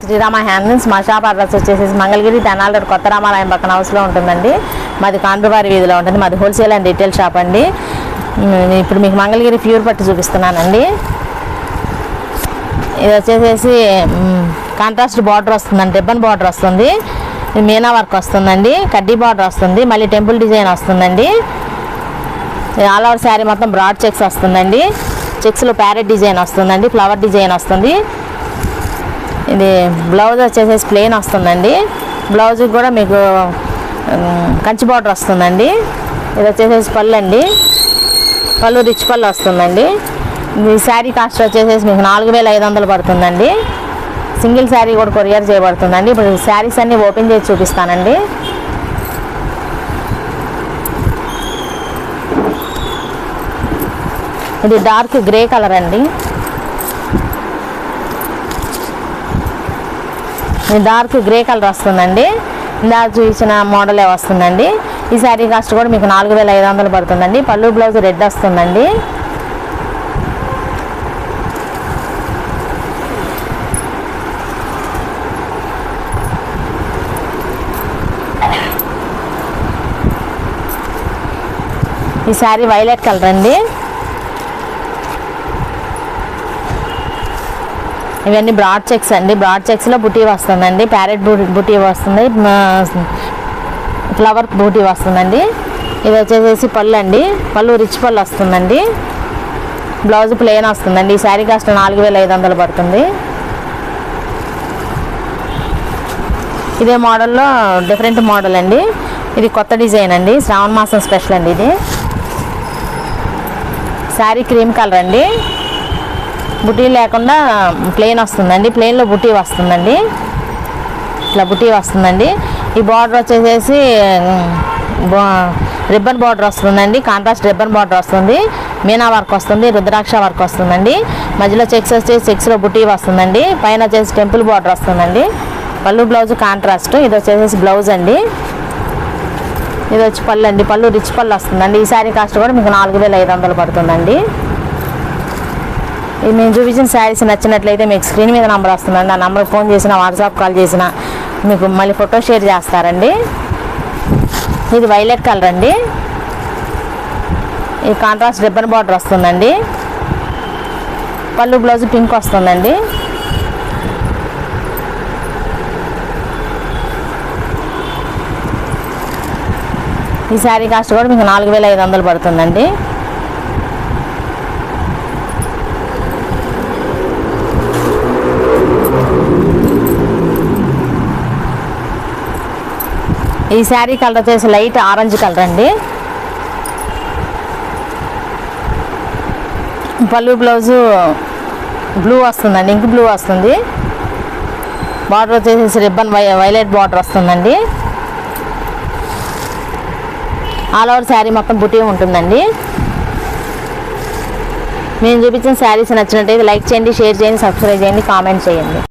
Srirama handlooms. మా shop address వచ్చేసి Mangalagiri Tenali road కొత్త రామాలయం పక్కన హౌస్లో ఉంటుందండి. మాది కాండ్రవారి వీధిలో ఉంటుంది. మాది హోల్సేల్ అండ్ రీటైల్ షాప్ అండి. ఇప్పుడు మీకు మంగళగిరి ప్యూర్ పట్టు చూపిస్తున్నానండి. ఇది వచ్చేసేసి కాంట్రాస్ట్ బార్డర్ వస్తుందండి, రిబ్బన్ బార్డర్ వస్తుంది, మీనా వర్క్ వస్తుందండి, కడ్డీ బార్డర్ వస్తుంది, మళ్ళీ టెంపుల్ డిజైన్ వస్తుందండి. ఆల్ ఓవర్ శారీ మొత్తం బ్రాడ్ చెక్స్ వస్తుందండి. చెక్స్లో ప్యారెట్ డిజైన్ వస్తుందండి, ఫ్లవర్ డిజైన్ వస్తుంది. ఇది బ్లౌజ్ వచ్చేసేసి ప్లెయిన్ వస్తుందండి. బ్లౌజ్కి కూడా మీకు కంచి బార్డర్ వస్తుందండి. ఇది వచ్చేసేసి పళ్ళు అండి, పళ్ళు రిచ్ పళ్ళు వస్తుందండి. ఈ శారీ కాస్ట్ వచ్చేసేసి మీకు 4500 పడుతుందండి. సింగిల్ శారీ కూడా కొరియర్ చేయబడుతుందండి. ఇప్పుడు శారీస్ అన్నీ ఓపెన్ చేసి చూపిస్తానండి. ఇది డార్క్ గ్రే కలర్ అండి. ఇది డార్క్ గ్రే కలర్ వస్తుందండి. ఇందాక చూసిన మోడలే వస్తుందండి. ఈ శారీ కాస్ట్ కూడా మీకు 4500 పడుతుందండి. పళ్ళు బ్లౌజ్ రెడ్ వస్తుందండి. ఈ శారీ వైలెట్ కలర్ అండి. ఇవన్నీ బ్రాడ్ చెక్స్ అండి. బ్రాడ్ చెక్స్లో బుటీ వస్తుందండి, ప్యారెట్ బుటీ వస్తుంది, ఫ్లవర్ బూటీ వస్తుందండి. ఇది వచ్చేసేసి పళ్ళు అండి, పళ్ళు రిచ్ పళ్ళు వస్తుందండి. బ్లౌజ్ ప్లెయిన్ వస్తుందండి. ఈ శారీ కాస్ట్ 4500 పడుతుంది. ఇదే మోడల్లో డిఫరెంట్ మోడల్ అండి. ఇది కొత్త డిజైన్ అండి, శ్రావణ మాసం స్పెషల్ అండి. ఇది శారీ క్రీమ్ కలర్ అండి. బుటీ లేకుండా ప్లెయిన్ వస్తుందండి. ప్లెయిన్లో బుటీ వస్తుందండి, ఇట్లా బుటీ వస్తుందండి. ఈ బార్డర్ వచ్చేసేసి రిబ్బన్ బార్డర్ వస్తుందండి, కాంట్రాస్ట్ రిబ్బన్ బార్డర్ వస్తుంది, మీనా వర్క్ వస్తుంది, రుద్రాక్ష వర్క్ వస్తుందండి. మధ్యలో చెక్స్ వచ్చేసి చెక్స్లో బుటీ వస్తుందండి. పైన వచ్చేసి టెంపుల్ బార్డర్ వస్తుందండి. పళ్ళు బ్లౌజ్ కాంట్రాస్ట్. ఇది వచ్చేసి బ్లౌజ్ అండి. ఇది వచ్చి పళ్ళు అండి, పళ్ళు రిచ్ పళ్ళు వస్తుందండి. ఈ శారీ కాస్ట్ కూడా మీకు 4500 పడుతుందండి. ఇది మేము చూపించిన శారీస్ నచ్చినట్లయితే మీకు స్క్రీన్ మీద నెంబర్ వస్తుందండి. ఆ నెంబర్కి ఫోన్ చేసినా వాట్సాప్ కాల్ చేసినా మీకు మళ్ళీ ఫోటో షేర్ చేస్తారండి. ఇది వైలెట్ కలర్ అండి. ఈ కాంట్రాస్ట్ రిబ్బన్ బార్డర్ వస్తుందండి. పళ్ళు బ్లౌజ్ పింక్ వస్తుందండి. ఈ శారీ కాస్ట్ కూడా మీకు 4500 పడుతుందండి. ఈ శారీ కలర్ వచ్చేసి లైట్ ఆరెంజ్ కలర్ అండి. పళ్ళు బ్లౌజు బ్లూ వస్తుందండి, ఇంక్ బ్లూ వస్తుంది. బార్డర్ వచ్చేసి రిబ్బన్ వైలెట్ బార్డర్ వస్తుందండి. ఆల్ ఓవర్ శారీ మొత్తం బుటీ ఉంటుందండి. మేము చూపించిన శారీస్ నచ్చినట్టయితే లైక్ చేయండి, షేర్ చేయండి, సబ్స్క్రైబ్ చేయండి, కామెంట్ చేయండి.